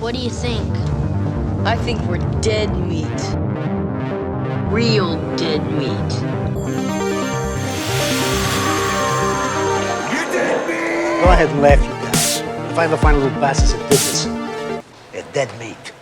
What do you think? I think we're dead meat. Real dead meat. You're dead meat! Go ahead and laugh, you guys. If I ever find a little bastards that did this, they're dead meat.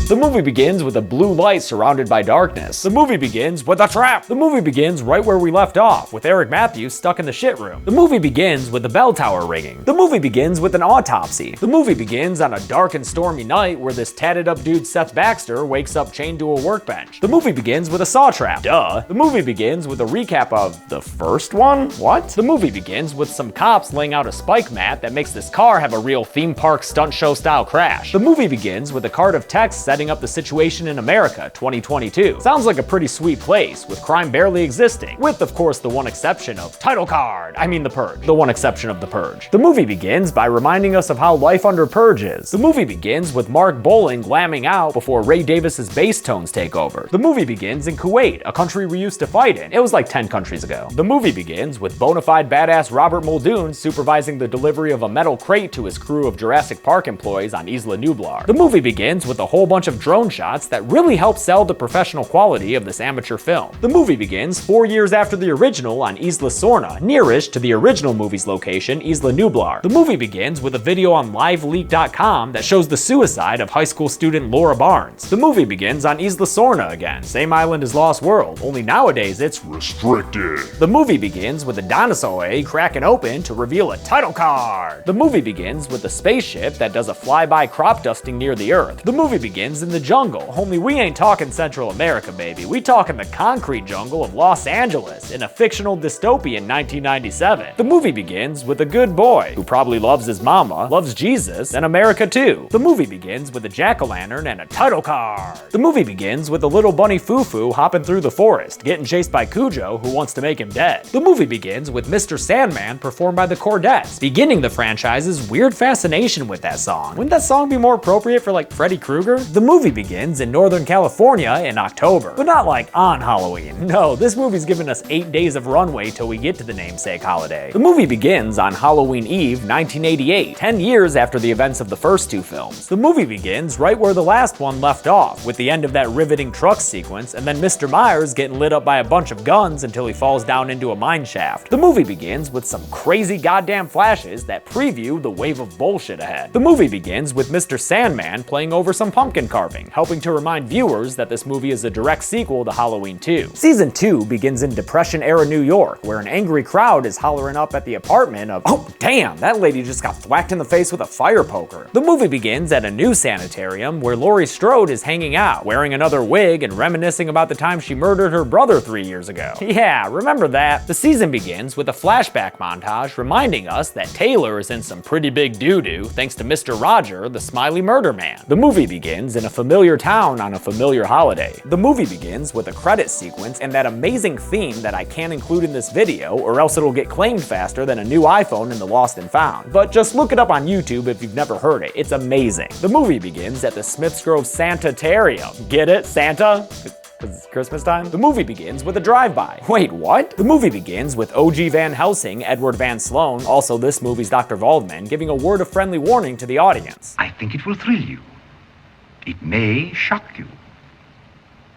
The movie begins with a blue light surrounded by darkness. The movie begins with a trap. The movie begins right where we left off, with Eric Matthews stuck in the shit room. The movie begins with the bell tower ringing. The movie begins with an autopsy. The movie begins on a dark and stormy night where this tatted up dude Seth Baxter wakes up chained to a workbench. The movie begins with a saw trap. Duh. The movie begins with a recap of the first one? What? The movie begins with some cops laying out a spike mat that makes this car have a real theme park stunt show style crash. The movie begins with a card of text setting up the situation in America 2022. Sounds like a pretty sweet place, with crime barely existing, with of course the one exception of title card. I mean the Purge. The one exception of the Purge. The movie begins by reminding us of how life under Purge is. The movie begins with Mark Bowling glamming out before Ray Davis's bass tones take over. The movie begins in Kuwait, a country we used to fight in. It was like 10 countries ago. The movie begins with bona fide badass Robert Muldoon supervising the delivery of a metal crate to his crew of Jurassic Park employees on Isla Nublar. The movie begins with a whole bunch of drone shots that really help sell the professional quality of this amateur film. The movie begins 4 years after the original on Isla Sorna, nearest to the original movie's location, Isla Nublar. The movie begins with a video on liveleak.com that shows the suicide of high school student Laura Barnes. The movie begins on Isla Sorna again, same island as Lost World, only nowadays it's restricted. The movie begins with a dinosaur egg cracking open to reveal a title card. The movie begins with a spaceship that does a flyby crop dusting near the Earth. The movie begins in the jungle, only we ain't talking Central America, baby. We talking the concrete jungle of Los Angeles in a fictional dystopia in 1997. The movie begins with a good boy who probably loves his mama, loves Jesus, and America too. The movie begins with a jack-o'-lantern and a title card. The movie begins with a little bunny Foo-Foo hopping through the forest, getting chased by Cujo, who wants to make him dead. The movie begins with Mr. Sandman performed by the Chordettes, beginning the franchise's weird fascination with that song. Wouldn't that song be more appropriate for like Freddy Krueger? The movie begins in Northern California in October, but not like on Halloween. No, this movie's giving us 8 days of runway till we get to the namesake holiday. The movie begins on Halloween Eve 1988, 10 years after the events of the first two films. The movie begins right where the last one left off, with the end of that riveting truck sequence and then Mr. Myers getting lit up by a bunch of guns until he falls down into a mine shaft. The movie begins with some crazy goddamn flashes that preview the wave of bullshit ahead. The movie begins with Mr. Sandman playing over some pumpkin carving, helping to remind viewers that this movie is a direct sequel to Halloween 2. Season 2 begins in Depression-era New York, where an angry crowd is hollering up at the apartment of, oh damn, that lady just got thwacked in the face with a fire poker. The movie begins at a new sanitarium where Laurie Strode is hanging out, wearing another wig and reminiscing about the time she murdered her brother 3 years ago. Yeah, remember that. The season begins with a flashback montage reminding us that Taylor is in some pretty big doo-doo thanks to Mr. Roger, the smiley murder man. The movie begins in a familiar town on a familiar holiday. The movie begins with a credit sequence and that amazing theme that I can't include in this video or else it'll get claimed faster than a new iPhone in the Lost and Found. But just look it up on YouTube if you've never heard it. It's amazing. The movie begins at the Smiths Grove Santatarium. Get it? Santa? Because it's Christmas time? The movie begins with a drive-by. Wait, what? The movie begins with OG Van Helsing, Edward Van Sloan, also this movie's Dr. Waldman, giving a word of friendly warning to the audience. I think it will thrill you. It may shock you.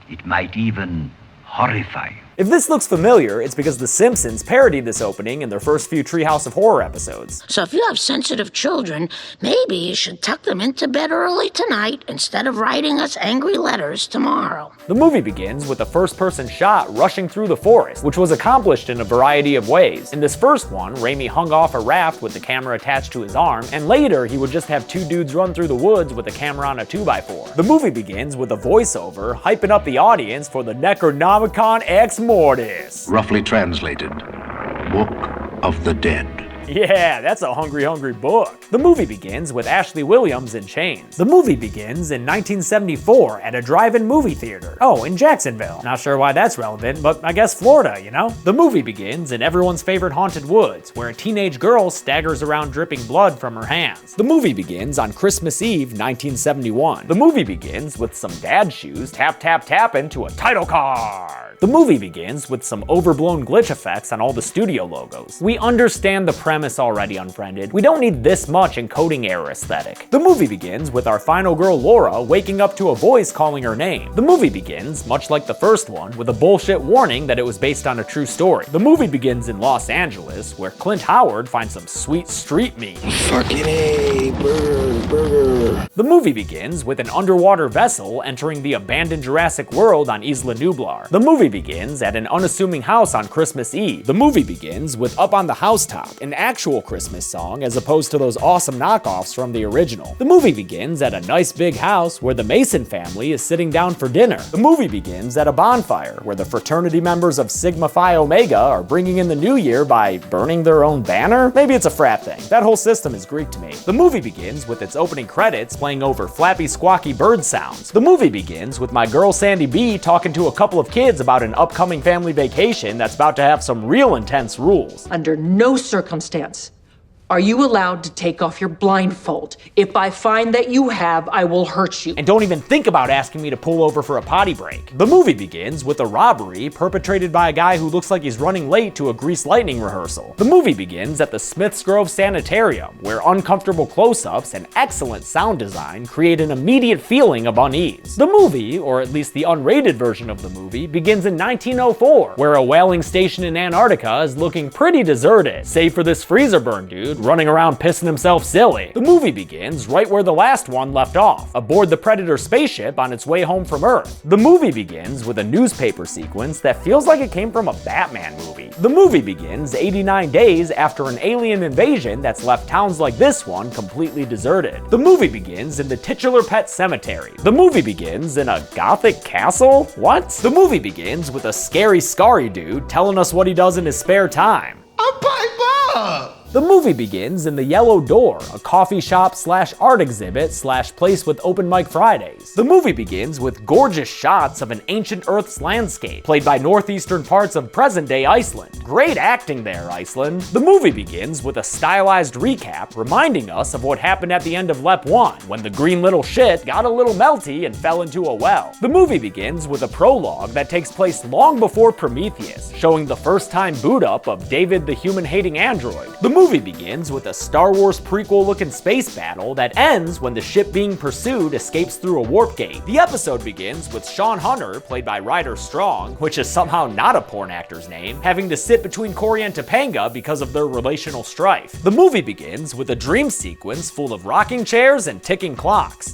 It might even horrify you. If this looks familiar, it's because The Simpsons parodied this opening in their first few Treehouse of Horror episodes. So if you have sensitive children, maybe you should tuck them into bed early tonight instead of writing us angry letters tomorrow. The movie begins with a first-person shot rushing through the forest, which was accomplished in a variety of ways. In this first one, Raimi hung off a raft with the camera attached to his arm, and later he would just have two dudes run through the woods with a camera on a 2x4. The movie begins with a voiceover hyping up the audience for the Necronomicon Ex Mortis. Roughly translated, Book of the Dead. Yeah, that's a hungry, hungry book. The movie begins with Ashley Williams in chains. The movie begins in 1974 at a drive-in movie theater. Oh, in Jacksonville. Not sure why that's relevant, but I guess Florida, you know? The movie begins in everyone's favorite haunted woods, where a teenage girl staggers around dripping blood from her hands. The movie begins on Christmas Eve, 1971. The movie begins with some dad shoes tap tap tap into a title card. The movie begins with some overblown glitch effects on all the studio logos. We understand the premise already, Unfriended. We don't need this much encoding error aesthetic. The movie begins with our final girl Laura waking up to a voice calling her name. The movie begins, much like the first one, with a bullshit warning that it was based on a true story. The movie begins in Los Angeles, where Clint Howard finds some sweet street meat. Fucking A, burger. The movie begins with an underwater vessel entering the abandoned Jurassic World on Isla Nublar. The movie begins at an unassuming house on Christmas Eve. The movie begins with Up on the Housetop, an actual Christmas song as opposed to those awesome knockoffs from the original. The movie begins at a nice big house where the Mason family is sitting down for dinner. The movie begins at a bonfire where the fraternity members of Sigma Phi Omega are bringing in the new year by burning their own banner? Maybe it's a frat thing. That whole system is Greek to me. The movie begins with its opening credits playing over flappy squawky bird sounds. The movie begins with my girl Sandy B talking to a couple of kids about an upcoming family vacation that's about to have some real intense rules. Under no circumstance are you allowed to take off your blindfold. If I find that you have, I will hurt you. And don't even think about asking me to pull over for a potty break. The movie begins with a robbery perpetrated by a guy who looks like he's running late to a Grease Lightning rehearsal. The movie begins at the Smiths Grove Sanitarium, where uncomfortable close-ups and excellent sound design create an immediate feeling of unease. The movie, or at least the unrated version of the movie, begins in 1904, where a whaling station in Antarctica is looking pretty deserted, save for this freezer burn dude running around pissing himself silly. The movie begins right where the last one left off, aboard the Predator spaceship on its way home from Earth. The movie begins with a newspaper sequence that feels like it came from a Batman movie. The movie begins 89 days after an alien invasion that's left towns like this one completely deserted. The movie begins in the titular pet cemetery. The movie begins in a gothic castle? What? The movie begins with a scary Scary dude telling us what he does in his spare time. A pipe. The movie begins in the Yellow Door, a coffee shop slash art exhibit slash place with open mic Fridays. The movie begins with gorgeous shots of an ancient Earth's landscape, played by northeastern parts of present-day Iceland. Great acting there, Iceland. The movie begins with a stylized recap reminding us of what happened at the end of Lep 1, when the green little shit got a little melty and fell into a well. The movie begins with a prologue that takes place long before Prometheus, showing the first-time boot-up of David the human-hating android. The movie begins with a Star Wars prequel-looking space battle that ends when the ship being pursued escapes through a warp gate. The episode begins with Sean Hunter, played by Ryder Strong, which is somehow not a porn actor's name, having to sit between Cory and Topanga because of their relational strife. The movie begins with a dream sequence full of rocking chairs and ticking clocks.